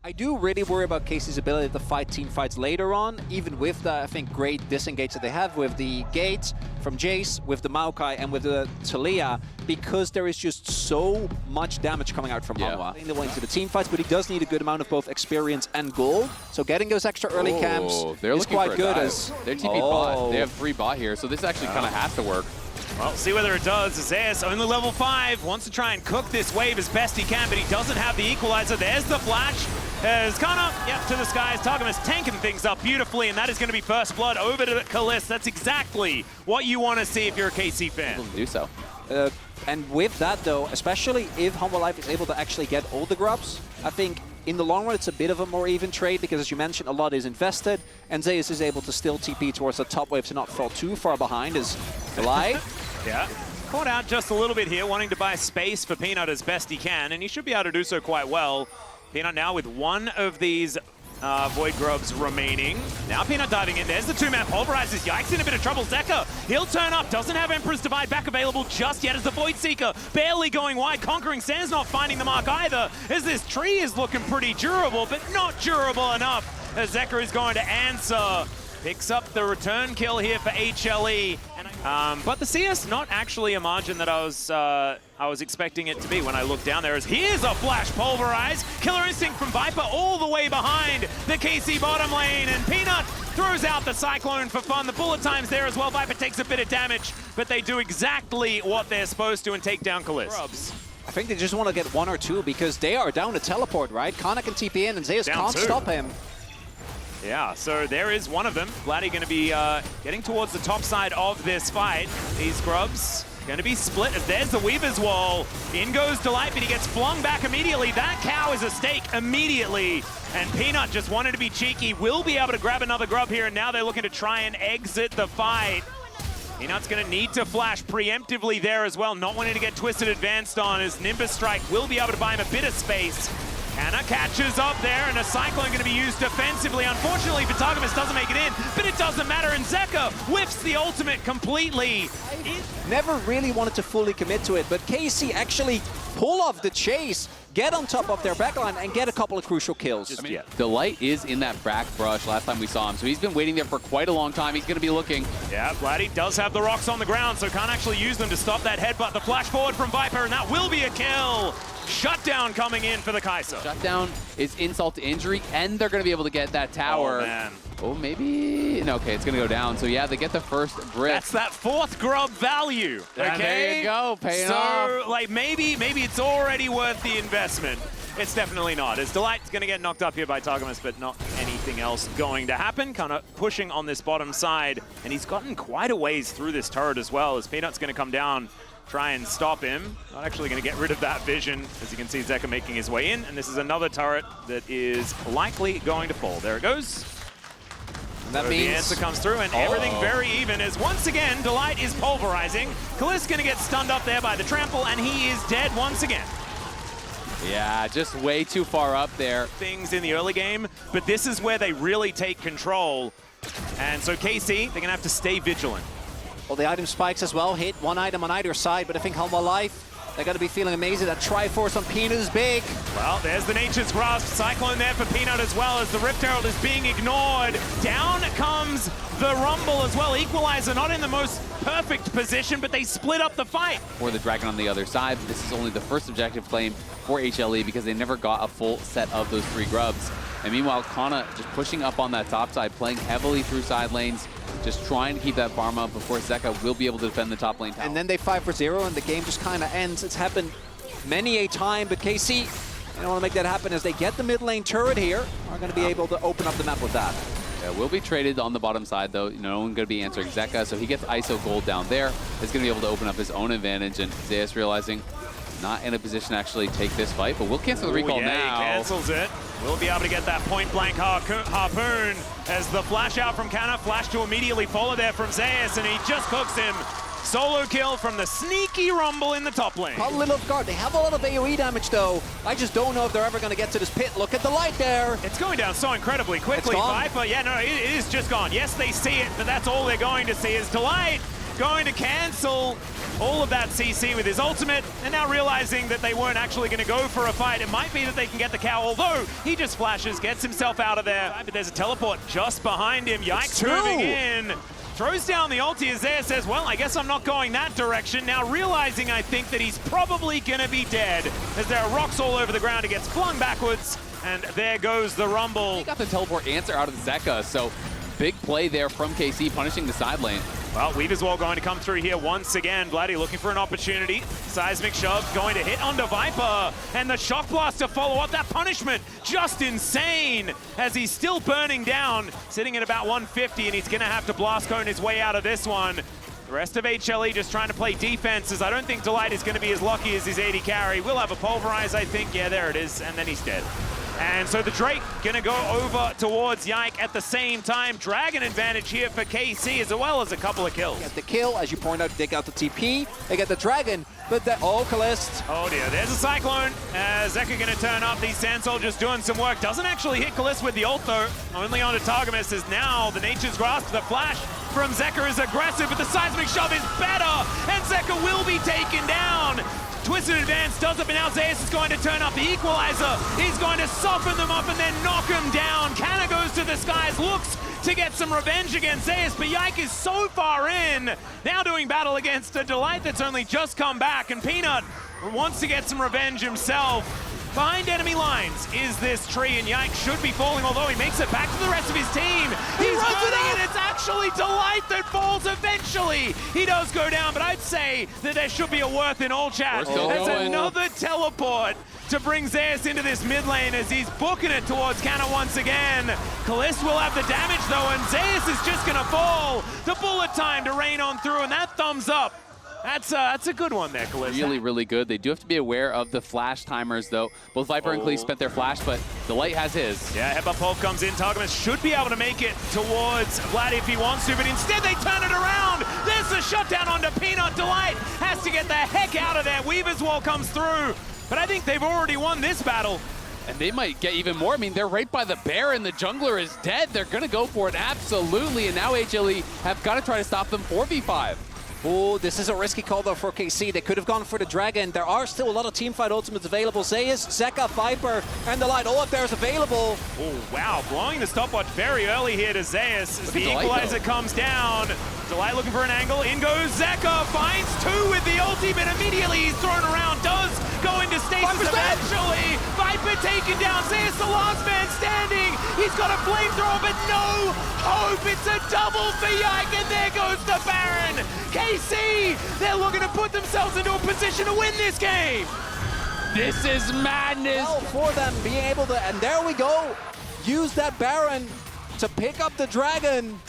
I do really worry about KC's ability to fight team fights later on, even with the, I think, great disengage that they have with the Gate from Jace, with the Maokai, and with the Taliyah, because there is just so much damage coming out from Hanwha. They went into the team fights, but he does need a good amount of both experience and gold. So getting those extra early camps is quite good. They're TP bot. They have 3 bot here, so this actually kind of has to work. Well, see whether it does. Zeus, only level 5, wants to try and cook this wave as best he can, but he doesn't have the equalizer. There's the flash. As Kana, to the skies. Targamas tanking things up beautifully, and that is going to be first blood over to Kalis. That's exactly what you want to see if you're a KC fan. Do so. And with that, though, especially if Hanwha Life is able to actually get all the grubs, I think in the long run it's a bit of a more even trade because, as you mentioned, a lot is invested, and Zeus is able to still TP towards the top wave to not fall too far behind as Delight. Caught out just a little bit here, wanting to buy space for Peanut as best he can, and he should be able to do so quite well. Peanut now with one of these Void Grubs remaining. Now Peanut diving in. There's the 2-man pulverizes. Yikes, in a bit of trouble. Zeka, he'll turn up. Doesn't have Emperor's Divide back available just yet as the Void Seeker barely going wide. Conquering Sands not finding the mark either, as this tree is looking pretty durable, but not durable enough as Zeka is going to answer. Picks up the return kill here for HLE. But the CS, not actually a margin that I was expecting it to be when I looked down there. As here's a flash pulverize. Killer Instinct from Viper all the way behind the KC bottom lane. And Peanut throws out the Cyclone for fun. The bullet time's there as well. Viper takes a bit of damage, but they do exactly what they're supposed to and take down Kalis. I think they just want to get 1 or 2 because they are down to teleport, right? Kana can TP in and Zeus can't stop him. Yeah, so there is one of them. Vladdy going to be getting towards the top side of this fight. These grubs going to be split as there's the Weaver's Wall. In goes Delight, but he gets flung back immediately. That cow is a stake immediately. And Peanut just wanted to be cheeky. Will be able to grab another grub here, and now they're looking to try and exit the fight. Peanut's going to need to flash preemptively there as well, not wanting to get twisted advanced on, as Nimbus Strike will be able to buy him a bit of space. Kana catches up there, and a Cyclone going to be used defensively. Unfortunately, Targamas doesn't make it in, but it doesn't matter, and Zeka whiffs the ultimate completely. Never really wanted to fully commit to it, but KC actually pull off the chase, get on top of their backline, and get a couple of crucial kills. Delight is in that back brush last time we saw him, so he's been waiting there for quite a long time. He's going to be looking. Yeah, Vladdy does have the rocks on the ground, so can't actually use them to stop that headbutt. The flash forward from Viper, and that will be a kill. Shutdown coming in for the Kai'Sa. Shutdown is insult to injury, and they're going to be able to get that tower. Oh, man. Oh, maybe? No, okay, it's going to go down. So, yeah, they get the first brick. That's that 4th grub value, okay? There you go, paying off. So, like, maybe it's already worth the investment. It's definitely not. As Delight's going to get knocked up here by Targamas, but not anything else going to happen. Kind of pushing on this bottom side, and he's gotten quite a ways through this turret as well, as Peanut's going to come down, try and stop him. Not actually going to get rid of that vision, as you can see Zeka making his way in, and this is another turret that is likely going to fall. There it goes. And that so means the answer comes through, and everything very even, as once again, Delight is pulverizing. Kalis going to get stunned up there by the trample, and he is dead once again. Yeah, just way too far up there. Things in the early game, but this is where they really take control. And so KC, they're going to have to stay vigilant. Well, the item spikes as well, hit 1 item on either side, but I think Hanwha Life, they're going to be feeling amazing. That Triforce on Peanut is big. Well, there's the Nature's Grasp. Cyclone there for Peanut as well, as the Rift Herald is being ignored. Down comes the Rumble as well. Equalizer not in the most perfect position, but they split up the fight. For the Dragon on the other side, this is only the first objective claim for HLE because they never got a full set of those 3 grubs. And meanwhile, Kana just pushing up on that top side, playing heavily through side lanes, just trying to keep that farm up before Zeka will be able to defend the top lane tower. And then they 5-0 and the game just kind of ends. It's happened many a time, but KC, they don't want to make that happen as they get the mid lane turret here, are going to be able to open up the map with that. Yeah, will be traded on the bottom side though. No one going to be answering Zeka, so he gets ISO gold down there. He's going to be able to open up his own advantage, and Zeus realizing not in a position to actually take this fight, but we'll cancel the recall now. He cancels it. We'll be able to get that point-blank harpoon as the flash out from Kana, flash to immediately follow there from Zeus, and he just cooks him. Solo kill from the sneaky Rumble in the top lane. Caught a little off guard. They have a lot of AoE damage though. I just don't know if they're ever going to get to this pit. Look at the light there. It's going down so incredibly quickly. Viper, yeah, no, it is just gone. Yes, they see it, but that's all they're going to see is Delight. going to cancel all of that CC with his ultimate, and now realizing that they weren't actually going to go for a fight. It might be that they can get the cow, although he just flashes, gets himself out of there. But there's a teleport just behind him. Yikes, moving in. Throws down the ulti as Zaya says, well, I guess I'm not going that direction. Now realizing, I think, that he's probably going to be dead, as there are rocks all over the ground. He gets flung backwards, and there goes the rumble. He got the teleport answer out of Zeka, so big play there from KC, punishing the side lane. Well, Weaver's Wall going to come through here once again. Vladdy looking for an opportunity. Seismic shove going to hit onto Viper. And the Shock Blast to follow up. That punishment just insane as he's still burning down. Sitting at about 150, and he's going to have to Blast Cone his way out of this one. The rest of HLE just trying to play defenses. I don't think Delight is going to be as lucky as his AD carry. We'll have a Pulverize, I think. Yeah, there it is. And then he's dead. And so the Drake gonna go over towards Yike at the same time. Dragon advantage here for KC, as well as a couple of kills. Get the kill, as you point out, dig out the TP. They get the Dragon, but the Kalist. Oh dear, there's a Cyclone. Zeka gonna turn up. These Sand Soldiers doing some work. Doesn't actually hit Kalist with the ult though. Only onto Targamas, as now the Nature's Grasp, the flash from Zeka is aggressive, but the Seismic Shove is better, and Zeka will be taken down. Twisted Advance does it, but now Zayas is going to turn up the Equalizer. He's going to soften them up and then knock him down. Canna goes to the skies, looks to get some revenge against Zayas, but Yike is so far in. Now doing battle against a Delight that's only just come back, and Peanut wants to get some revenge himself. Behind enemy lines is this tree, and Yike should be falling, although he makes it back to the rest of his team. He's running, and it's actually Delight that falls eventually. He does go down, but I'd say that there should be a worth in all chat. There's another teleport to bring Zayas into this mid lane as he's booking it towards Canna once again. Kalist will have the damage though, and Zayas is just gonna fall. The bullet time to rain on through, and that thumbs up. That's a good one there, Kalist. Really, really good. They do have to be aware of the flash timers, though. Both Viper and Khalees spent their flash, but Delight has his. Yeah, Headbutt Pulp comes in. Targamas should be able to make it towards Vladdy if he wants to, but instead they turn it around. There's the shutdown onto Peanut. Delight has to get the heck out of there. Weaver's Wall comes through, but I think they've already won this battle. And they might get even more. I mean, they're right by the Baron. The jungler is dead. They're going to go for it, absolutely. And now HLE have got to try to stop them 4v5. Oh, this is a risky call though for KC. They could have gone for the Dragon. There are still a lot of teamfight ultimates available. Zayas, Zeka, Viper, and Delight all up there is available. Oh, wow. Blowing the stopwatch very early here to Zayas as the Equalizer comes down. Delight looking for an angle. In goes Zeka. Finds two with the ulti, but immediately he's thrown around. Does go into stasis eventually. Viper taken down. Zayas the last man standing. He's got a flamethrower, but no hope. It's a double for Yike, and there goes the Baron. KC, they're looking to put themselves into a position to win this game. This is madness. Well, for them being able to, and there we go, use that Baron to pick up the Dragon.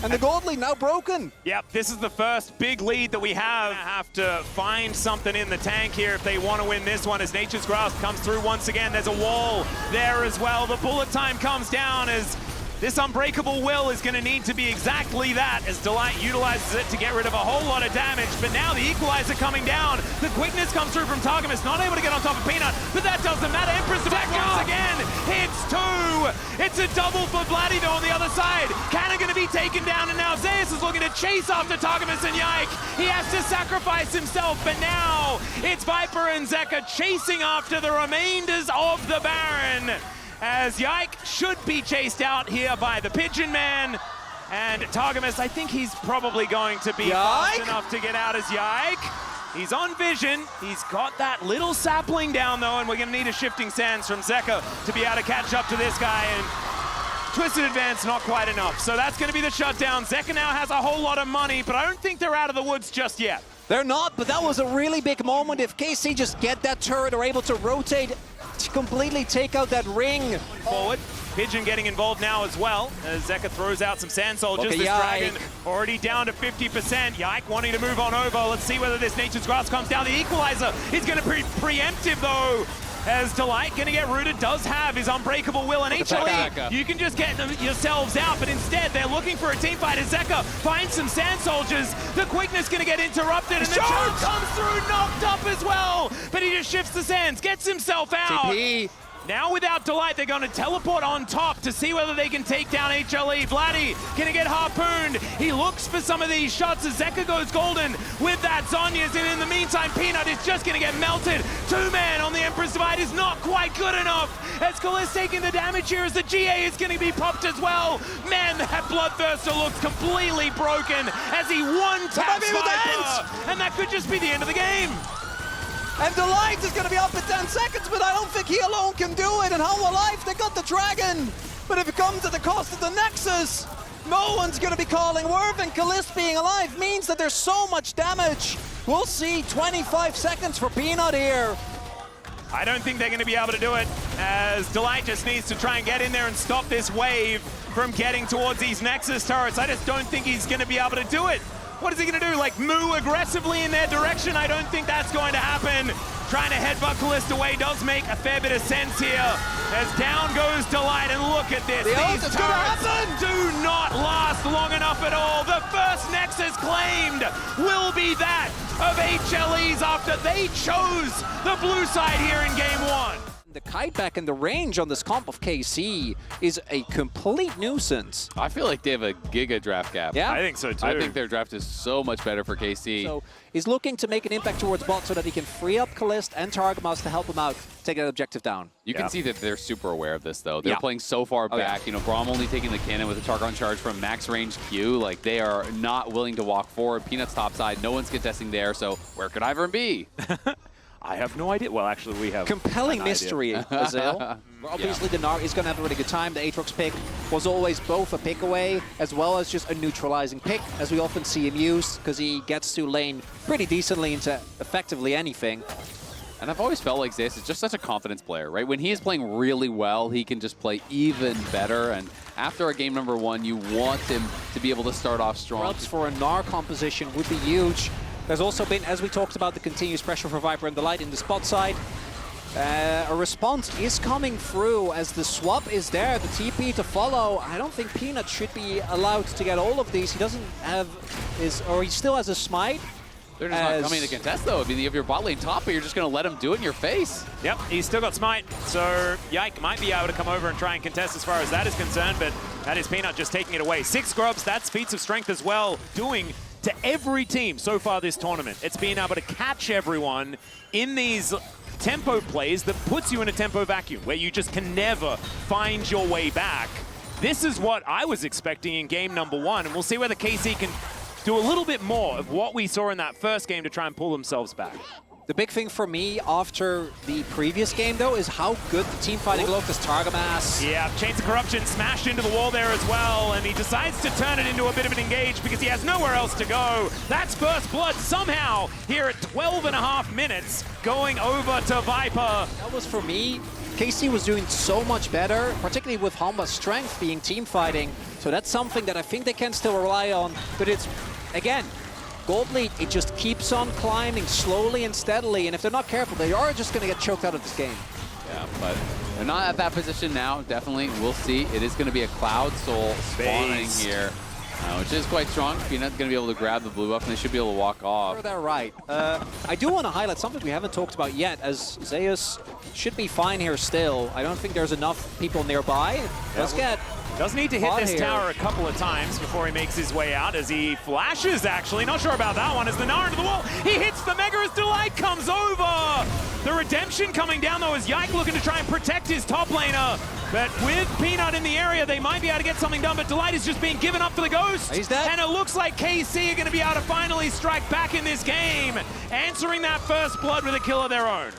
And the gold lead now broken. Yep, this is the first big lead that we have to find something in the tank here if they want to win this one, as Nature's Grasp comes through once again. There's a wall there as well. The bullet time comes down as this Unbreakable Will is going to need to be exactly that, as Delight utilizes it to get rid of a whole lot of damage. But now the Equalizer coming down. The quickness comes through from Targamas, not able to get on top of Peanut, but that doesn't matter. Empress once again hits two. It's a double for Vladdy though on the other side. Canna going to be taken down, and now Zayas is looking to chase after Targamas and Yike. He has to sacrifice himself, but now it's Viper and Zeka chasing after the remainders of the Baron, as Yike should be chased out here by the Pigeon Man. And Targamas, I think he's probably going to be fast enough to get out as Yike. He's on vision. He's got that little sapling down though, and we're going to need a Shifting Sands from Zeka to be able to catch up to this guy. And Twisted Advance, not quite enough. So that's going to be the shutdown. Zeka now has a whole lot of money, but I don't think they're out of the woods just yet. They're not, but that was a really big moment. If KC just get that turret or able to rotate to completely take out that ring. Forward. Pigeon getting involved now as well, as Zeka throws out some Sand Soldiers. This Dragon already down to 50%. Yike wanting to move on over. Let's see whether this Nature's Grasp comes down. The Equalizer is going to be preemptive though, as Delight going to get rooted, does have his Unbreakable Will, and HLE, you can just get them yourselves out, but instead they're looking for a team fight as Zeka finds some Sand Soldiers. The quickness going to get interrupted, and the charge comes through, knocked up as well, but he just shifts the sands, gets himself out. TP. Now without Delight, they're going to teleport on top to see whether they can take down HLE. Vladdy gonna get harpooned. He looks for some of these shots as Zeka goes golden with that Zhonya's, and in the meantime, Peanut is just gonna get melted. Two-man on the Empress Divide is not quite good enough as Kalist taking the damage here as the GA is gonna be popped as well. Man, that Bloodthirster looks completely broken as he one-taps Viper, and that could just be the end of the game. And Delight is going to be up in 10 seconds, but I don't think he alone can do it. And Hanwha Life, they got the Dragon. But if it comes at the cost of the Nexus, no one's going to be calling Worth, and Kalist being alive means that there's so much damage. We'll see 25 seconds for Peanut here. I don't think they're going to be able to do it, as Delight just needs to try and get in there and stop this wave from getting towards these Nexus turrets. I just don't think he's going to be able to do it. What is he going to do, like moo aggressively in their direction? I don't think that's going to happen. Trying to headbutt Kalist away does make a fair bit of sense here. As down goes Delight, and look at this. These turrets do not last long enough at all. The first Nexus claimed will be that of HLE's after they chose the blue side here in game one. The kiteback and the range on this comp of KC is a complete nuisance. I feel like they have a giga draft gap. Yeah, I think so too. I think their draft is so much better for KC. So he's looking to make an impact towards bot so that he can free up Kalist and Targamas to help him out, take that objective down. You can see that they're super aware of this, though. They're playing so far back. You know, Braum only taking the cannon with a target on charge from max range Q. Like, they are not willing to walk forward. Peanut's topside. No one's contesting there, so where could Ivern be? I have no idea. Well, actually, we have compelling mystery, Azil. Obviously, the Gnar is going to have a really good time. The Aatrox pick was always both a pick away as well as just a neutralizing pick, as we often see him use, because he gets to lane pretty decently into effectively anything. And I've always felt like Zeus is just such a confidence player, right? When he is playing really well, he can just play even better. And after a game number one, you want him to be able to start off strong. Grubs for a Gnar composition would be huge. There's also been, as we talked about, the continuous pressure for Viper and Delight in the spot side. A response is coming through as the swap is there, the TP to follow. I don't think Peanut should be allowed to get all of these. He doesn't have his, or he still has a smite. They're just not coming to contest, though. I mean, you have your bot lane top, but you're just going to let him do it in your face. Yep, he's still got smite, so Yike might be able to come over and try and contest as far as that is concerned, but that is Peanut just taking it away. 6 grubs, that's feats of strength as well, doing to every team so far this tournament. It's being able to catch everyone in these tempo plays that puts you in a tempo vacuum where you just can never find your way back. This is what I was expecting in game number one, and we'll see whether KC can do a little bit more of what we saw in that first game to try and pull themselves back. The big thing for me after the previous game, though, is how good the team fighting looked as Targamas. Yeah, Chains of Corruption smashed into the wall there as well, and he decides to turn it into a bit of an engage because he has nowhere else to go. That's First Blood somehow here at 12.5 minutes going over to Viper. That was, for me, KC was doing so much better, particularly with Hanwha's strength being team fighting. So that's something that I think they can still rely on, but it's, again, Gold lead, it just keeps on climbing slowly and steadily, and if they're not careful, they are just going to get choked out of this game. Yeah, but they're not at that position now, definitely. We'll see. It is going to be a Cloud Soul spawning here, which is quite strong. Peanut's going to be able to grab the blue buff, and they should be able to walk off. They're right. I do want to highlight something we haven't talked about yet, as Zeus should be fine here still. I don't think there's enough people nearby. Let's get... Does need to hit this tower a couple of times before he makes his way out, as he flashes, actually. Not sure about that one, as the Gnar into the wall. He hits the Mega as Delight comes over. The redemption coming down, though, as Yike looking to try and protect his top laner. But with Peanut in the area, they might be able to get something done, but Delight is just being given up to the Ghost. He's dead. And it looks like KC are going to be able to finally strike back in this game, answering that first blood with a kill of their own.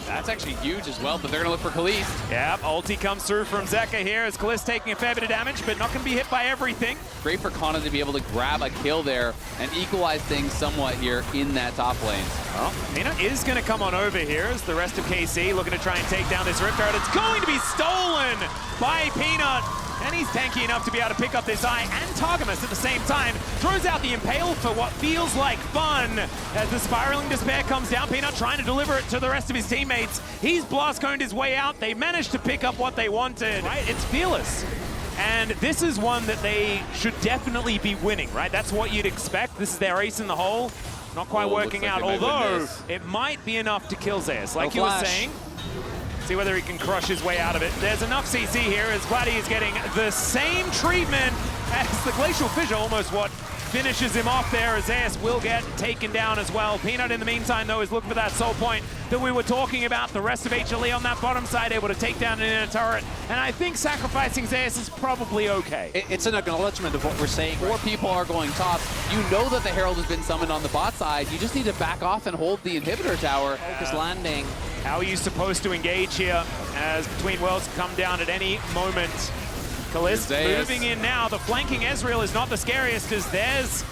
That's actually huge as well, but they're going to look for Kalist. Yep, ulti comes through from Zeka here as Kalist taking a fair bit of damage, but not going to be hit by everything. Great for Kana to be able to grab a kill there and equalize things somewhat here in that top lane. Well, Peanut is going to come on over here as the rest of KC looking to try and take down this Rift Guard. It's going to be stolen by Peanut. And he's tanky enough to be able to pick up this Eye and Targamas at the same time. Throws out the Impale for what feels like fun. As the Spiraling Despair comes down, Peanut trying to deliver it to the rest of his teammates. He's blast coned his way out. They managed to pick up what they wanted. Right? It's Fearless. And this is one that they should definitely be winning, right? That's what you'd expect. This is their ace in the hole. Not quite working out, although it might be enough to kill Zeus. Like you were saying, See whether he can crush his way out of it. There's enough CC here as Vladdy is getting the same treatment as the Glacial Fissure, almost what finishes him off there, as Zeus will get taken down as well. Peanut, in the meantime, though, is looking for that soul point that we were talking about. The rest of HLE on that bottom side able to take down an inner turret. And I think sacrificing Zeus is probably okay. It's an acknowledgement of what we're saying. Four people are going top. You know that the Herald has been summoned on the bot side. You just need to back off and hold the inhibitor tower. Focus landing. How are you supposed to engage here as Between Worlds come down at any moment? Kalist moving in now. The flanking Ezreal is not the scariest, as there's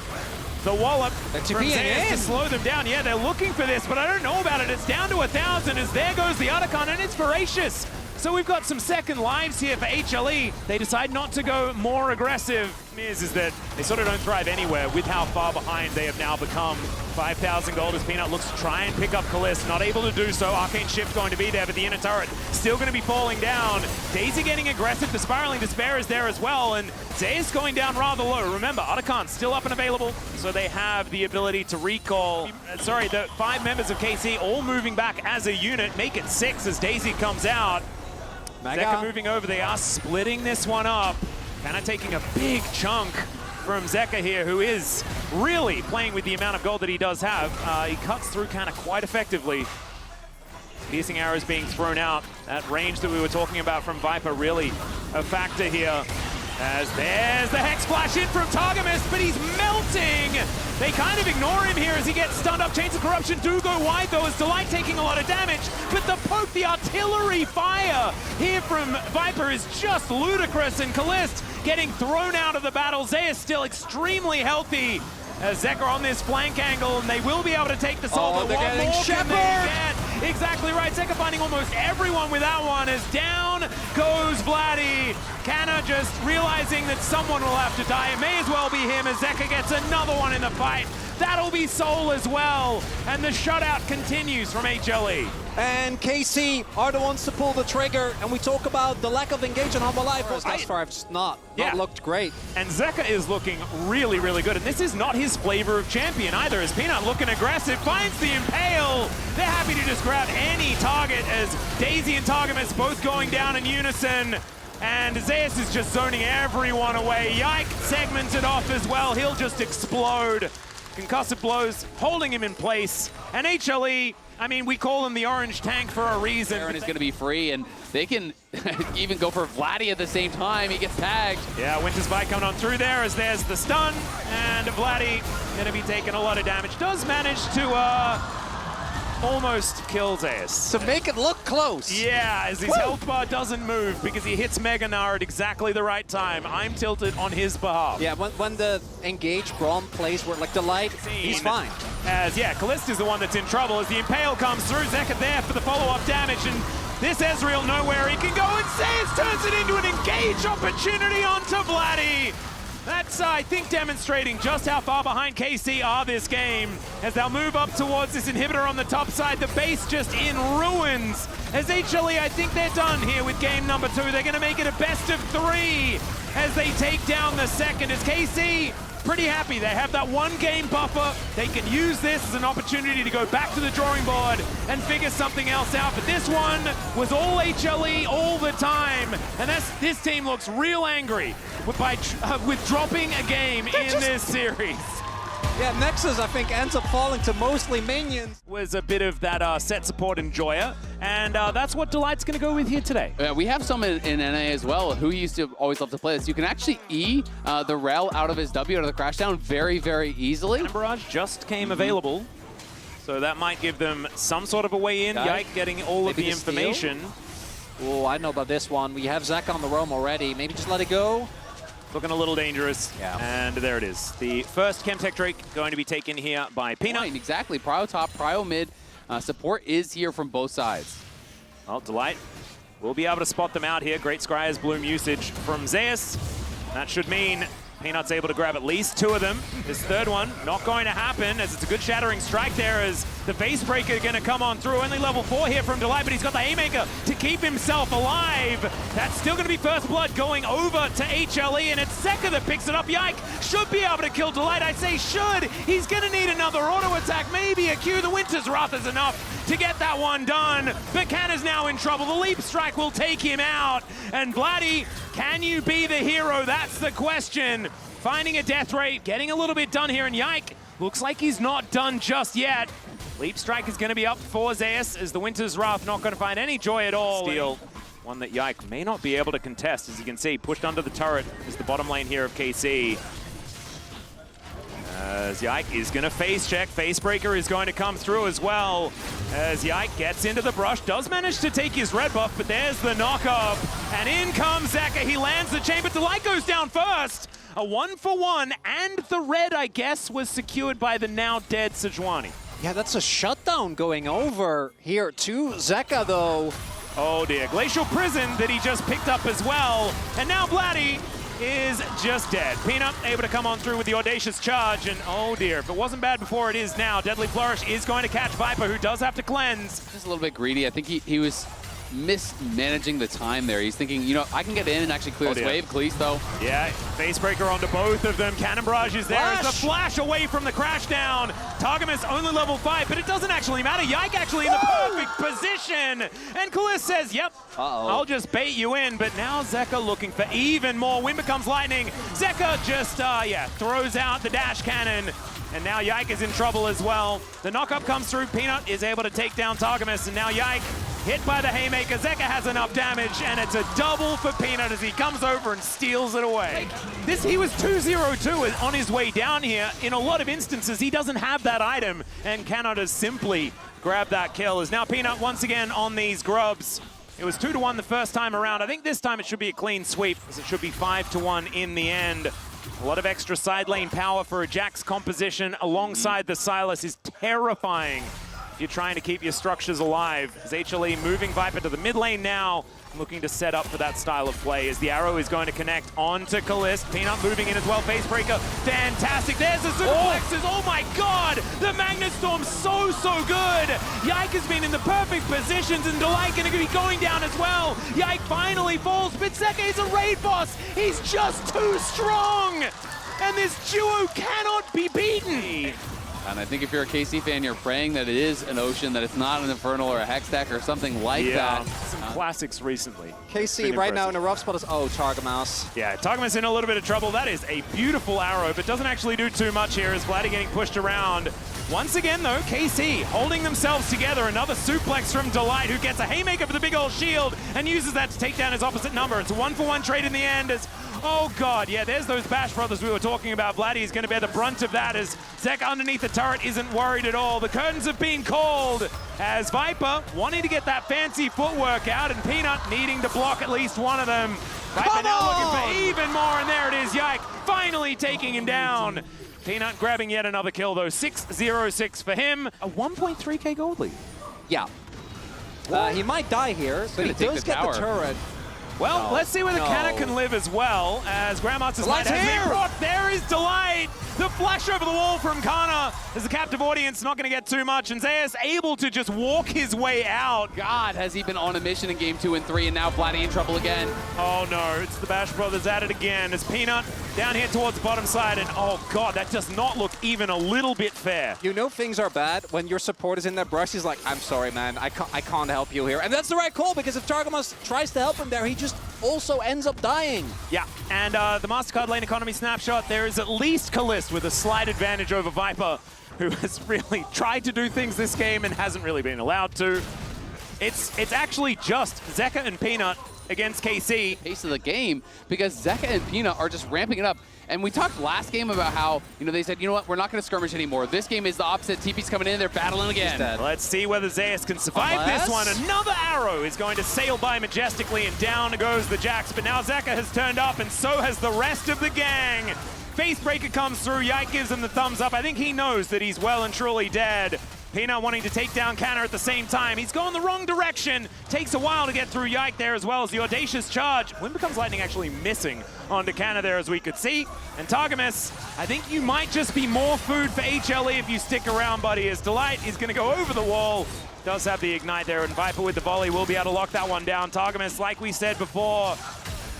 the wallop from Zeus to slow them down. Yeah, they're looking for this, but I don't know about it. It's down to 1,000 as there goes the Otacon, and it's voracious. So we've got some second lives here for HLE. They decide not to go more aggressive. Is that they sort of don't thrive anywhere with how far behind they have now become. 5,000 gold as Peanut looks to try and pick up Kalist. Not able to do so. Arcane Shift going to be there, but the inner turret still going to be falling down. Daisy getting aggressive. The Spiraling Despair is there as well, and Zeus going down rather low. Remember, Otacon still up and available, so they have the ability to recall. Sorry, the 5 members of KC all moving back as a unit. Make it 6 as Daisy comes out. Zeka moving over. They are splitting this one up. Kind of taking a big chunk from Zeka here, who is really playing with the amount of gold that he does have. He cuts through kind of quite effectively. Piercing arrows being thrown out. That range that we were talking about from Viper really a factor here. As there's the Hex Flash in from Targamas, but he's melting! They kind of ignore him here as he gets stunned up. Chains of Corruption do go wide though, as Delight taking a lot of damage, but the poke, the artillery fire here from Viper is just ludicrous, and Kalist getting thrown out of the battle. Zeus still extremely healthy. As Zeka on this flank angle, and they will be able to take the soul, but one more can they get? Exactly right. Zeka finding almost everyone with that one, as down goes Vladdy. Canna just realizing that someone will have to die. It may as well be him, as Zeka gets another one in the fight. That'll be Soul as well. And the shutout continues from HLE. And KC are the ones to pull the trigger, and we talk about the lack of engagement on Hanwha Life. Thus far, it's just not looked great. And Zeka is looking really, really good. And this is not his flavor of champion either, as Peanut looking aggressive, finds the Impale. They're happy to just grab any target, as Daisy and Targamas both going down in unison. And Zeus is just zoning everyone away. Yike segmented off as well. He'll just explode. Concussive blows holding him in place. And HLE, I mean, we call him the orange tank for a reason. Aaron is going to be free, and they can even go for Vladdy at the same time. He gets tagged. Yeah, Winter's Bite coming on through there, as there's the stun. And Vladdy going to be taking a lot of damage. Does manage to almost kill Zeus. To make it look close. Yeah, as his health bar doesn't move because he hits Mega Gnar at exactly the right time. I'm tilted on his behalf. Yeah, when the engaged Braum plays where like Delight, he's fine. As, yeah, Kalist is the one that's in trouble as the Impale comes through. Zeka there for the follow-up damage, and this Ezreal nowhere he can go, and Zeus turns it into an engage opportunity onto Vladdy. That's, I think, demonstrating just how far behind KC are this game as they'll move up towards this inhibitor on the top side. The base just in ruins. As HLE, I think they're done here with game number 2. They're going to make it a best of 3 as they take down the second. As KC, pretty happy. They have that 1-game buffer. They can use this as an opportunity to go back to the drawing board and figure something else out. But this one was all HLE all the time. And this team looks real angry with dropping a game in this series. Yeah, Nexus, I think, ends up falling to mostly minions. Was a bit of that set support enjoyer, and that's what Delight's going to go with here today. We have some in NA as well, who used to always love to play this. You can actually E the Rel out of his W, out of the crashdown, very, very easily. And Barrage just came available, so that might give them some sort of a way in. Yike getting all of the information. Oh, I know about this one. We have Zeka on the roam already. Maybe just let it go. Looking a little dangerous. Yeah. And there it is. The first Chemtech Drake going to be taken here by Peanut. Right, exactly. Prio top, Prio mid. Support is here from both sides. Well, Delight will be able to spot them out here. Great Scryer's Bloom usage from Zeus. That should mean Peanut's able to grab at least 2 of them. This third one not going to happen, as it's a good shattering strike there, as the base breaker going to come on through. Only level 4 here from Delight, but he's got the Haymaker to keep himself alive. That's still going to be first blood going over to HLE, and it's Zeka that picks it up. Yike should be able to kill Delight. I say should. He's going to need another auto attack, maybe a Q. The Winter's Wrath is enough to get that one done. But Can is now in trouble. The Leap Strike will take him out. And Vladdy, can you be the hero? That's the question. Finding a death rate, getting a little bit done here, and Yike looks like he's not done just yet. Leap Strike is going to be up for Zeus, as the Winter's Wrath not going to find any joy at all. Steal, one that Yike may not be able to contest, as you can see, pushed under the turret is the bottom lane here of KC. As Yike is going to face check, Facebreaker is going to come through as well. As Yike gets into the brush, does manage to take his red buff, but there's the knock-up. And in comes Zeka, he lands the chain, but Delight goes down first. A 1-for-1, and the red, I guess, was secured by the now dead Sejuani. Yeah, that's a shutdown going over here to Zeka, though. Oh dear, Glacial Prison that he just picked up as well. And now Vladdy is just dead. Peanut able to come on through with the audacious charge, and oh dear, if it wasn't bad before, it is now. Deadly Flourish is going to catch Viper, who does have to cleanse. Just a little bit greedy. I think he was mismanaging the time there. He's thinking, you know, I can get in and actually clear this wave. Khalees, though. Yeah, Facebreaker onto both of them. Cannon Barrage is there. It's a flash away from the crash down. Targamas only level 5, but it doesn't actually matter. Yike actually in the perfect position. And Khalees says, yep, I'll just bait you in. But now Zeka looking for even more. Wind becomes lightning. Zeka just, throws out the dash cannon. And now Yike is in trouble as well. The knock-up comes through. Peanut is able to take down Targamas, and now Yike hit by the haymaker. Zeka has enough damage, and it's a double for Peanut as he comes over and steals it away. He was 2-0-2 on his way down here. In a lot of instances, he doesn't have that item, and cannot as simply grab that kill. As now Peanut once again on these grubs. It was 2-1 the first time around. I think this time it should be a clean sweep, as it should be 5-1 in the end. A lot of extra side lane power for a Jax composition alongside the Sylas is terrifying if you're trying to keep your structures alive. As HLE moving Viper to the mid lane now, looking to set up for that style of play as the arrow is going to connect onto Khalees. Peanut moving in as well. Facebreaker, fantastic. There's the superplexes. Oh my god! The Magnet Storm so good. Yike has been in the perfect positions, and Delight going to be going down as well. Yike finally falls, but Zeka is a raid boss. He's just too strong, and this duo cannot be beaten. And I think if you're a KC fan, you're praying that it is an Ocean, that it's not an Infernal or a Hextech or something like that. Some classics recently. KC right now in a rough spot is, Targamas. Yeah, Targamas in a little bit of trouble. That is a beautiful arrow, but doesn't actually do too much here as Vladdy getting pushed around. Once again, though, KC holding themselves together. Another suplex from Delight, who gets a haymaker for the big old shield and uses that to take down his opposite number. It's a 1-for-1 trade in the end as, oh god, yeah, there's those Bash brothers we were talking about. Vladdy is going to bear the brunt of that as Zeka underneath the turret isn't worried at all. The curtains have been called as Viper wanting to get that fancy footwork out, and Peanut needing to block at least one of them. Viper now looking for even more, and there it is. Yike finally taking him down. Peanut grabbing yet another kill, though. 6-0-6 for him. A 1.3k gold lead. Yeah. He might die here, but he does get the turret. Well, let's see where the cannon can live as well, as Grandmaster's Light has been brought. There is Delight! The flash over the wall from Kana, as the captive audience not going to get too much, and Zeus able to just walk his way out. God, has he been on a mission in game 2 and 3, and now Vladdy in trouble again. Oh no, it's the Bash brothers at it again, as Peanut down here towards the bottom side, and oh god, that does not look even a little bit fair. You know things are bad when your support is in that brush. He's like, I'm sorry, man, I can't help you here. And that's the right call, because if Targamas tries to help him there, he just also ends up dying. Yeah, and the MasterCard lane economy snapshot, there is at least Khalees with a slight advantage over Viper, who has really tried to do things this game and hasn't really been allowed to. It's actually just Zeka and Peanut against KC. Pace of the game, because Zeka and Peanut are just ramping it up. And we talked last game about how, you know, they said, you know what, we're not going to skirmish anymore. This game is the opposite. TP's coming in, they're battling again. Let's see whether Zeus can survive this one. Another arrow is going to sail by majestically, and down goes the Jax. But now Zeka has turned up, and so has the rest of the gang. Facebreaker comes through. Yike gives him the thumbs up. I think he knows that he's well and truly dead. Peanut wanting to take down Canner at the same time. He's going the wrong direction. Takes a while to get through Yike there, as well as the audacious charge. Wind becomes lightning actually missing onto Canner there, as we could see. And Targamas, I think you might just be more food for HLE if you stick around, buddy, as Delight is going to go over the wall. Does have the ignite there, and Viper with the volley will be able to lock that one down. Targamas, like we said before,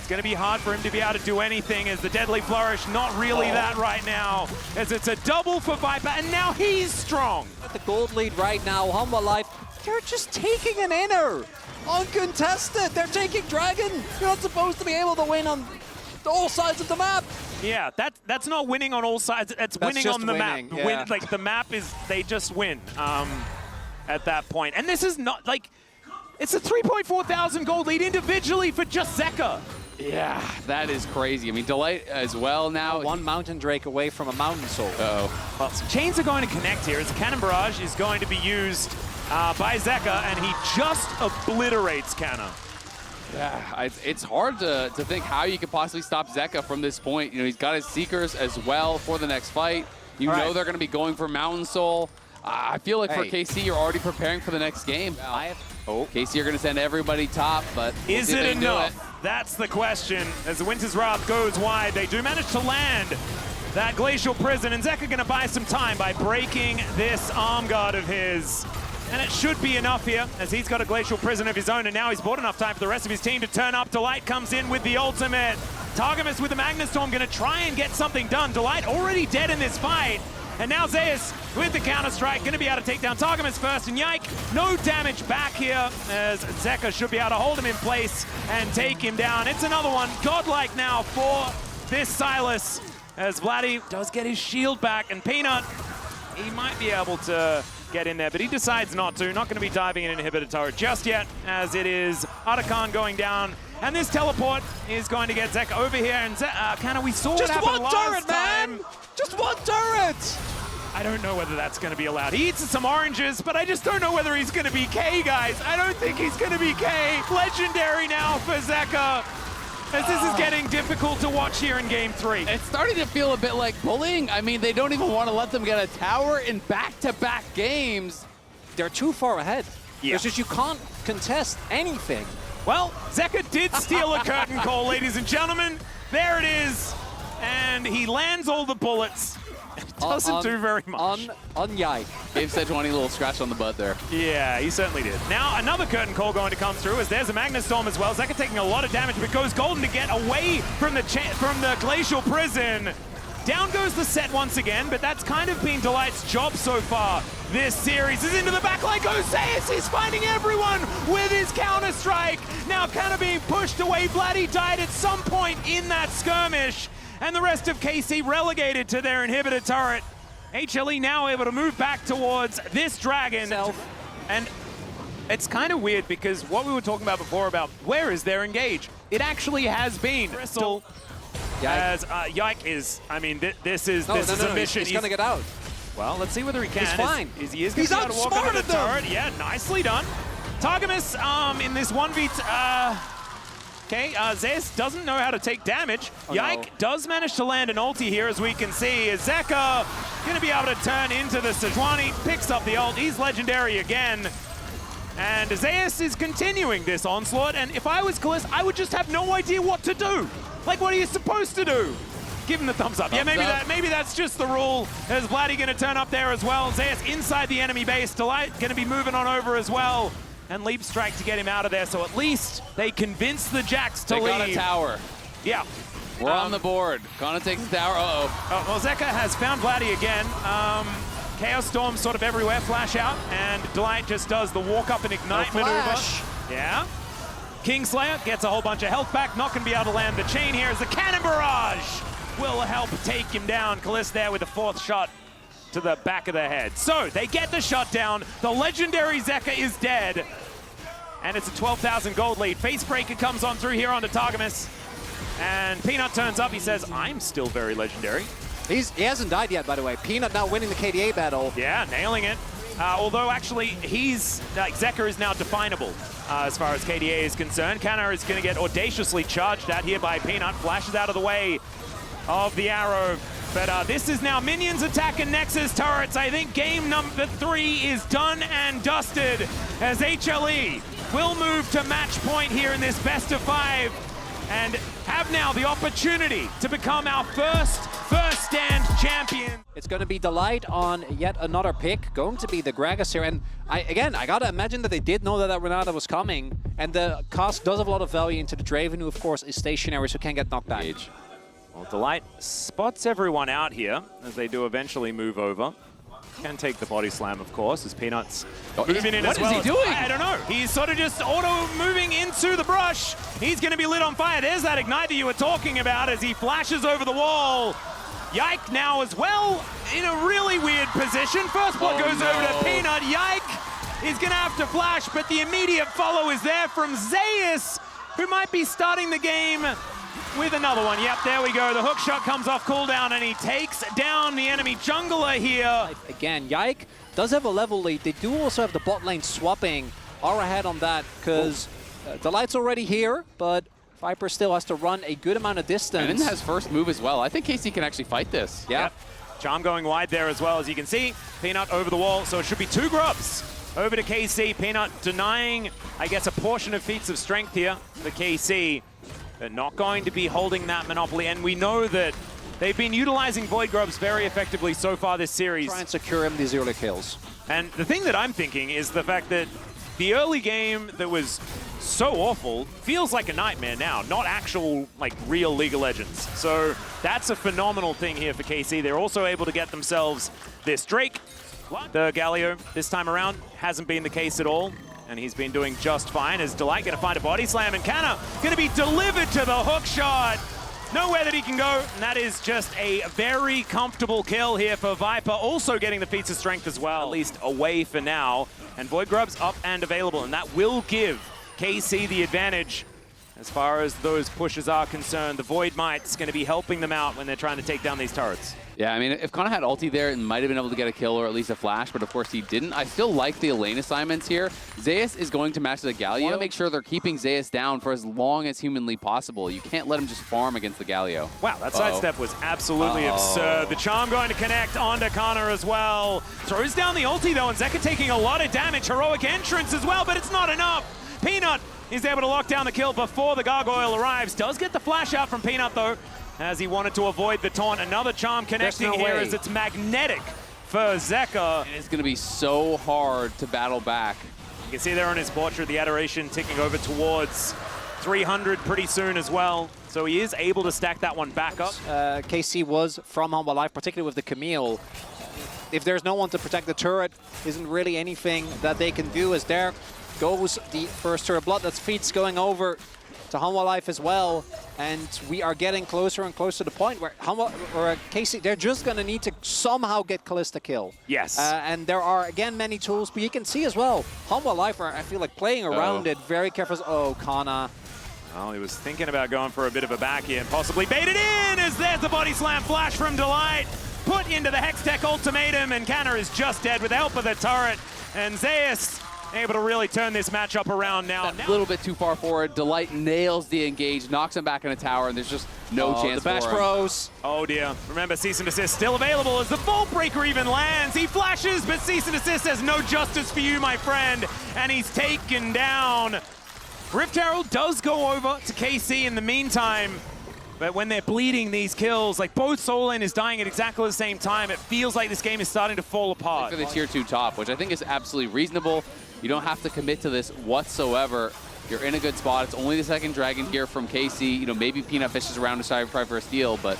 going to be hard for him to be able to do anything as the Deadly Flourish, not really that right now, as it's a double for Viper, and now he's strong. At the gold lead right now, Hanwha Life, they're just taking an inner. Uncontested, they're taking Dragon. You're not supposed to be able to win on all sides of the map. Yeah, that's not winning on all sides, that's winning on the winning, map. yeah. Like, the map is, they just win at that point. And this is not, like, it's a 3.4 thousand gold lead individually for just Zeka. Yeah, that is crazy. I mean, Delight as well now. One Mountain Drake away from a Mountain Soul. Uh-oh. Well, some chains are going to connect here as the Cannon Barrage is going to be used by Zeka, and he just obliterates Canna. Yeah, it's hard to think how you could possibly stop Zeka from this point. You know, he's got his Seekers as well for the next fight. You know they're going to be going for Mountain Soul. I feel like for KC, you're already preparing for the next game. KC, you're going to send everybody top, but Is it enough? That's the question. As the Winter's Wrath goes wide, they do manage to land that Glacial Prison, and Zeka going to buy some time by breaking this arm guard of his. And it should be enough here, as he's got a Glacial Prison of his own, and now he's bought enough time for the rest of his team to turn up. Delight comes in with the ultimate. Targamas with the Magnastorm going to try and get something done. Delight already dead in this fight. And now Zeus with the counter-strike, going to be able to take down Targamas first, and Yike, no damage back here, as Zeka should be able to hold him in place and take him down. It's another one, godlike now for this Silas, as Vladdy does get his shield back, and Peanut, he might be able to get in there, but he decides not to. Not going to be diving in an inhibitor turret just yet, as it is Atakan going down. And this teleport is going to get Zeka over here, and Canna, we saw Just what happened one last turret, time. man! Just one turret! I don't know whether that's going to be allowed. He eats some oranges, but I just don't know whether he's going to be K, guys. I don't think he's going to be K. Legendary now for Zeka, as this is getting difficult to watch here in Game 3. It's starting to feel a bit like bullying. I mean, they don't even want to let them get a tower in back-to-back games. They're too far ahead. Yeah. It's just you can't contest anything. Well, Zeka did steal a curtain call, ladies and gentlemen. There it is. And he lands all the bullets. Doesn't do very much. On Yike. Gave Sejuani a little scratch on the butt there. Yeah, he certainly did. Now, another curtain call going to come through, as there's a Magnastorm as well. Zeka taking a lot of damage, but goes golden to get away from the Glacial Prison. Down goes the set once again, but that's kind of been Delight's job so far. This series is into the backline. Goes Zeus, he's finding everyone with his counter-strike. Now kind of being pushed away. Vladdy died at some point in that skirmish. And the rest of KC relegated to their inhibitor turret. HLE now able to move back towards this dragon. And it's kind of weird because what we were talking about before about where is their engage? It actually has been. Crystal, as Yike is, I mean, this is a mission. He's going to get out. Well, let's see whether he can. He's fine. He is going to be able to walk under the turret. Yeah, nicely done. Targamas in this 1v... Okay, Zeus doesn't know how to take damage. Yike does manage to land an ulti here, as we can see. Is Zeka going to be able to turn into the Sejuani, picks up the ult. He's legendary again. And Zeus is continuing this onslaught. And if I was Callis, I would just have no idea what to do. Like, what are you supposed to do? Give him the thumbs up. Maybe that's just the rule. There's Vladdy going to turn up there as well. Zeus inside the enemy base. Delight going to be moving on over as well. And Leap Strike to get him out of there, so at least they convince the Jacks to leave. They got a tower. Yeah. We're on the board. Kana takes the tower. Uh-oh. Well, Zeka has found Vladdy again. Chaos Storm sort of everywhere, flash out, and Delight just does the walk up and ignite maneuver. Yeah. Kingslayer gets a whole bunch of health back, not going to be able to land the chain here as the Cannon Barrage will help take him down. Callis there with the 4th shot to the back of the head. So they get the shutdown. The legendary Zeka is dead. And it's a 12,000 gold lead. Facebreaker comes on through here onto Targamas. And Peanut turns up. He says, I'm still very legendary. He hasn't died yet, by the way. Peanut now winning the KDA battle. Yeah, nailing it. Although actually Zeka is now definable as far as KDA is concerned. Canna is going to get audaciously charged at here by Peanut. Flashes out of the way of the arrow. But this is now minions attacking Nexus turrets. I think game number 3 is done and dusted as HLE will move to match point here in this best of 5. and have now the opportunity to become our first stand champion. It's going to be Delight on yet another pick, going to be the Gragas here. And I got to imagine that they did know that Renata was coming. And the cost does have a lot of value into the Draven, who of course is stationary, so can get knocked back. Well, Delight spots everyone out here as they do eventually move over. Can take the body slam, of course, as Peanut's moving in as well. What is he doing? I don't know. He's sort of just auto-moving into the brush. He's going to be lit on fire. There's that ignite that you were talking about as he flashes over the wall. Yike now as well in a really weird position. First blood goes over to Peanut. Yike is going to have to flash, but the immediate follow is there from Zeus, who might be starting the game with another one. Yep, there we go. The hook shot comes off cooldown, and he takes down the enemy jungler here. Again, Yike does have a level lead. They do also have the bot lane swapping. Are ahead on that, because Delight's already here, but Viper still has to run a good amount of distance. And then has first move as well. I think KC can actually fight this. Yeah. Yep. Charm going wide there as well, as you can see. Peanut over the wall, so it should be 2 grubs over to KC. Peanut denying, I guess, a portion of feats of strength here for KC. They're not going to be holding that monopoly, and we know that they've been utilizing Void Grubs very effectively so far this series. Try and secure him these early kills. And the thing that I'm thinking is the fact that the early game that was so awful feels like a nightmare now, not actual, like, real League of Legends. So that's a phenomenal thing here for KC. They're also able to get themselves this Drake. The Galio this time around hasn't been the case at all, and he's been doing just fine. As Delight going to find a body slam, and Canna going to be delivered to the hook shot. Nowhere that he can go, and that is just a very comfortable kill here for Viper, also getting the feats of strength as well, at least away for now. And Void Grub's up and available, and that will give KC the advantage as far as those pushes are concerned. The Void Might's going to be helping them out when they're trying to take down these turrets. Yeah, I mean, if Kana had ulti there, it might have been able to get a kill or at least a flash, but of course he didn't. I still like the lane assignments here. Zeus is going to match the Galio. Make sure they're keeping Zeus down for as long as humanly possible. You can't let him just farm against the Galio. Wow, that sidestep was absolutely absurd. The charm going to connect onto Kana as well. Throws down the ulti though, and Zeka taking a lot of damage. Heroic entrance as well, but it's not enough. Peanut is able to lock down the kill before the gargoyle arrives. Does get the flash out from Peanut though, as he wanted to avoid the taunt. Another charm connecting here as it's magnetic for Zeka. It's going to be so hard to battle back. You can see there on his portrait the adoration ticking over towards 300 pretty soon as well. So he is able to stack that one back up. KC was from Hanwha Life, particularly with the Camille. If there's no one to protect the turret, isn't really anything that they can do, as there goes the first turret blood. That's Feats going over to Hanwha Life as well, and we are getting closer and closer to the point where Hanwha or KC, they're just going to need to somehow get Kalista kill. Yes. And there are, again, many tools, but you can see as well, Hanwha Life are, I feel like, playing around it very careful. Oh, Kana. Well, he was thinking about going for a bit of a back here and possibly baited in, as there's the body slam flash from Delight. Put into the Hextech ultimatum, and Canna is just dead with the help of the turret. And Zeus able to really turn this matchup around now. A little bit too far forward. Delight nails the engage, knocks him back in a tower, and there's just no chance the Bash for him. Bros. Oh dear. Remember, cease and desist still available as the Vault Breaker even lands. He flashes, but cease and desist says no justice for you, my friend. And he's taken down. Rift Herald does go over to KC in the meantime. But when they're bleeding these kills, like both solo lane is dying at exactly the same time, it feels like this game is starting to fall apart. For the tier 2 top, which I think is absolutely reasonable. You don't have to commit to this whatsoever. You're in a good spot. It's only the second dragon here from KC. You know, maybe Peanut fishes around to try for a steal, but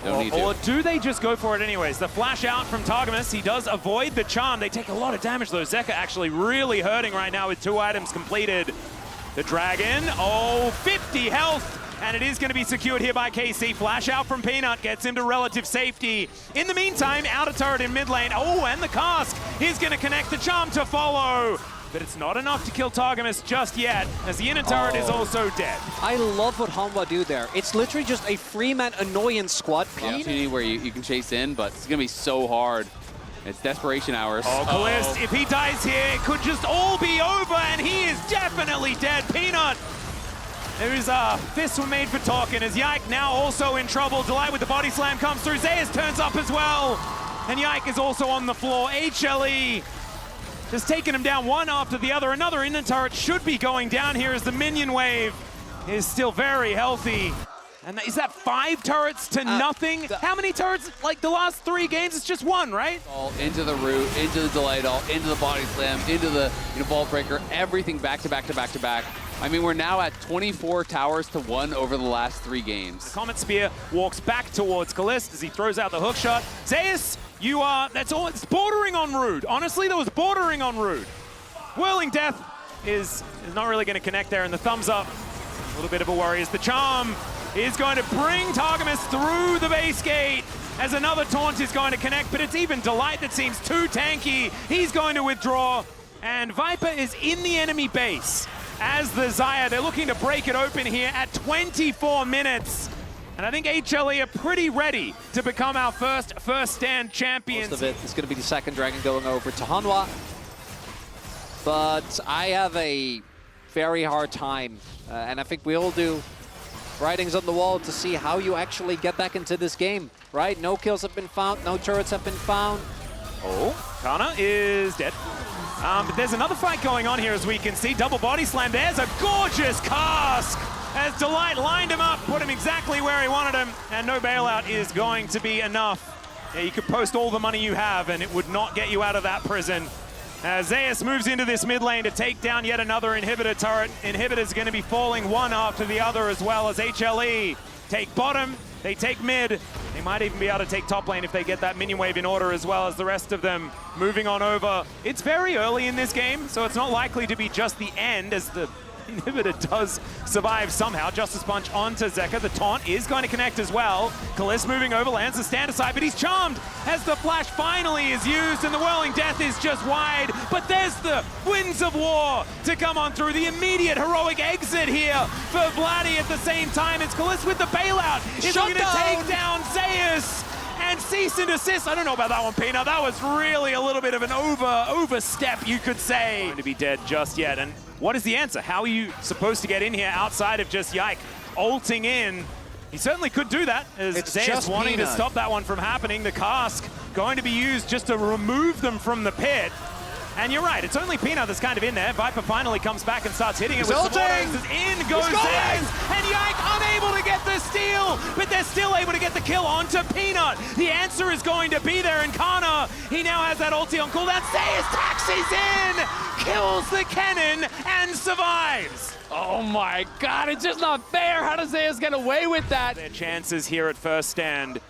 don't need to. Or do they just go for it anyways? The flash out from Targamas, he does avoid the charm. They take a lot of damage though. Zeka actually really hurting right now with 2 items completed. The dragon, 50 health. And it is going to be secured here by KC. Flash out from Peanut gets him to relative safety. In the meantime, outer turret in mid lane. Oh, and the cask is going to connect the charm to follow. But it's not enough to kill Targamas just yet, as the inner turret is also dead. I love what Hanwha do there. It's literally just a free-man annoyance squad. Opportunity where you can chase in, but it's going to be so hard. It's desperation hours. Oh, Kalist, if he dies here, it could just all be over, and he is definitely dead. Peanut. There's fists were made for talking, as Yike now also in trouble. Delight with the body slam comes through. Zeus turns up as well. And Yike is also on the floor. HLE just taking him down one after the other. Another inner turret should be going down here as the minion wave is still very healthy. And is that 5 turrets to nothing? How many turrets? Like the last 3 games, it's just 1, right? All into the root, into the delay all, into the body slam, into the vault breaker, everything back to back to back to back. I mean, we're now at 24 towers to 1 over the last 3 games. The Comet Spear walks back towards Kalist as he throws out the hook shot. Zeus, you are, that's all, it's bordering on rude. Honestly, that was bordering on rude. Whirling Death is not really going to connect there, and the thumbs up, a little bit of a worry as the charm is going to bring Targamas through the base gate as another taunt is going to connect, but it's even Delight that seems too tanky. He's going to withdraw, and Viper is in the enemy base as the Xayah. They're looking to break it open here at 24 minutes. And I think HLE are pretty ready to become our first stand champions. Most of it is going to be the second dragon going over to Hanwha. But I have a very hard time, and I think we all do, writings on the wall to see how you actually get back into this game, right? No kills have been found, no turrets have been found. Oh, Kana is dead. But there's another fight going on here, as we can see. Double body slam. There's a gorgeous cask as Delight lined him up, put him exactly where he wanted him, and no bailout is going to be enough. Yeah, you could post all the money you have, and it would not get you out of that prison. As Zeus moves into this mid lane to take down yet another inhibitor turret. Inhibitor's going to be falling one after the other, as well as HLE take bottom, they take mid. They might even be able to take top lane if they get that minion wave in order, as well as the rest of them moving on over. It's very early in this game, so it's not likely to be just the end, as the inhibitor does survive somehow. Justice Punch onto Zeka. The taunt is going to connect as well. Kalist moving over, lands the stand aside, but he's charmed as the flash finally is used, and the Whirling Death is just wide. But there's the Winds of War to come on through. The immediate heroic exit here for Vladdy at the same time. It's Kalist with the bailout. Is going to take down Zeus and cease and desist. I don't know about that one, Peanut. That was really a little bit of an overstep, you could say. Going to be dead just yet. And what is the answer? How are you supposed to get in here outside of just Yike ulting in? He certainly could do that, as Zeus wanting to stop that one from happening. The cask going to be used just to remove them from the pit. And you're right, it's only Peanut that's kind of in there. Viper finally comes back and starts hitting it with support axes. In goes Zeus, and Yike unable to get the steal, but they're still able to get the kill onto Peanut. The answer is going to be there, and Kana, he now has that ulti on cooldown. Zeus taxis in, kills the cannon, and survives. Oh my god, it's just not fair. How does Zeus get away with that? Their chances here at first stand.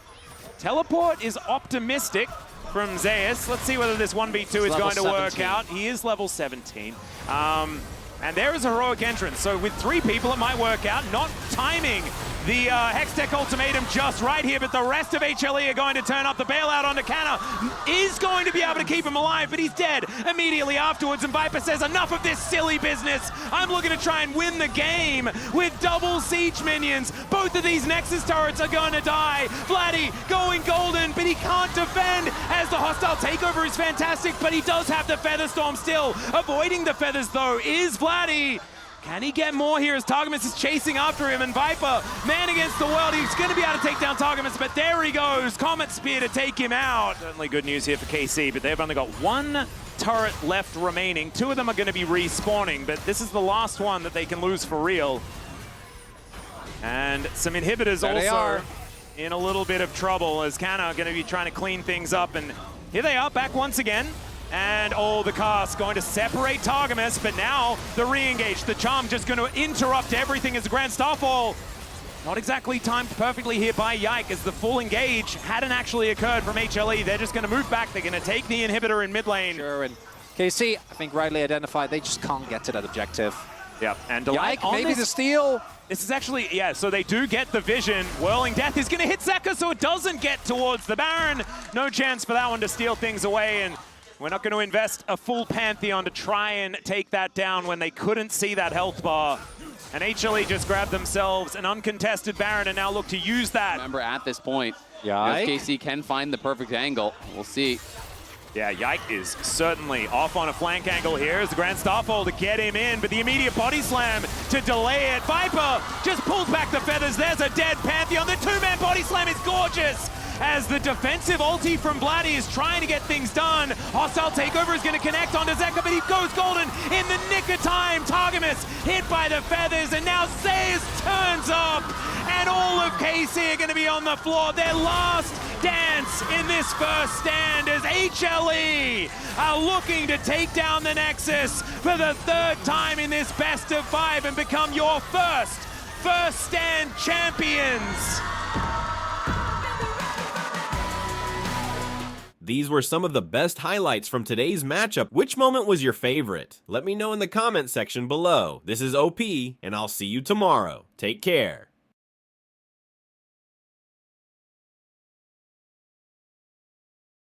Teleport is optimistic from Zeus. Let's see whether this 1v2 is going to work out. He is level 17. And there is a heroic entrance. So with 3 people, it might work out. Not timing the Hextech ultimatum just right here, but the rest of HLE are going to turn up. The bailout onto Kana is going to be able to keep him alive, but he's dead immediately afterwards. And Viper says, enough of this silly business. I'm looking to try and win the game with double siege minions. Both of these Nexus turrets are going to die. Vladdy going golden, but he can't defend, as the hostile takeover is fantastic, but he does have the Featherstorm still. Avoiding the feathers, though, is Vladdy. Can he get more here as Targamas is chasing after him, and Viper, man against the world, he's going to be able to take down Targamas, but there he goes, Comet Spear to take him out. Certainly good news here for KC, but they've only got 1 turret left remaining. 2 of them are going to be respawning, but this is the last one that they can lose for real. And some inhibitors also in a little bit of trouble, as Kana going to be trying to clean things up, and here they are back once again. And the cask going to separate Targamas, but now the re-engage. The charm just going to interrupt everything as the Grand Starfall. Not exactly timed perfectly here by Yike, as the full engage hadn't actually occurred from HLE. They're just going to move back. They're going to take the inhibitor in mid lane. Sure, and KC, I think rightly identified, they just can't get to that objective. Yep, and Yike, maybe the steal. This is actually, yeah, so they do get the vision. Whirling Death is going to hit Zeka, so it doesn't get towards the Baron. No chance for that one to steal things away, and we're not going to invest a full Pantheon to try and take that down when they couldn't see that health bar. And HLE just grabbed themselves an uncontested Baron and now look to use that. Remember, at this point, KC can find the perfect angle. We'll see. Yeah, Yike is certainly off on a flank angle here as the Grand Starfall to get him in, but the immediate body slam to delay it. Viper just pulls back the feathers. There's a dead Pantheon. The 2-man body slam is gorgeous as the defensive ulti from Blatty is trying to get things done. Hostile takeover is going to connect onto Zeka, but he goes golden in the nick of time. Targamas hit by the feathers, and now Sayers turns up, and all of KC are going to be on the floor. Their last dance in this first stand as HLE are looking to take down the Nexus for the third time in this best of 5 and become your first stand champions. These were some of the best highlights from today's matchup. Which moment was your favorite? Let me know in the comment section below. This is OP, and I'll see you tomorrow. Take care.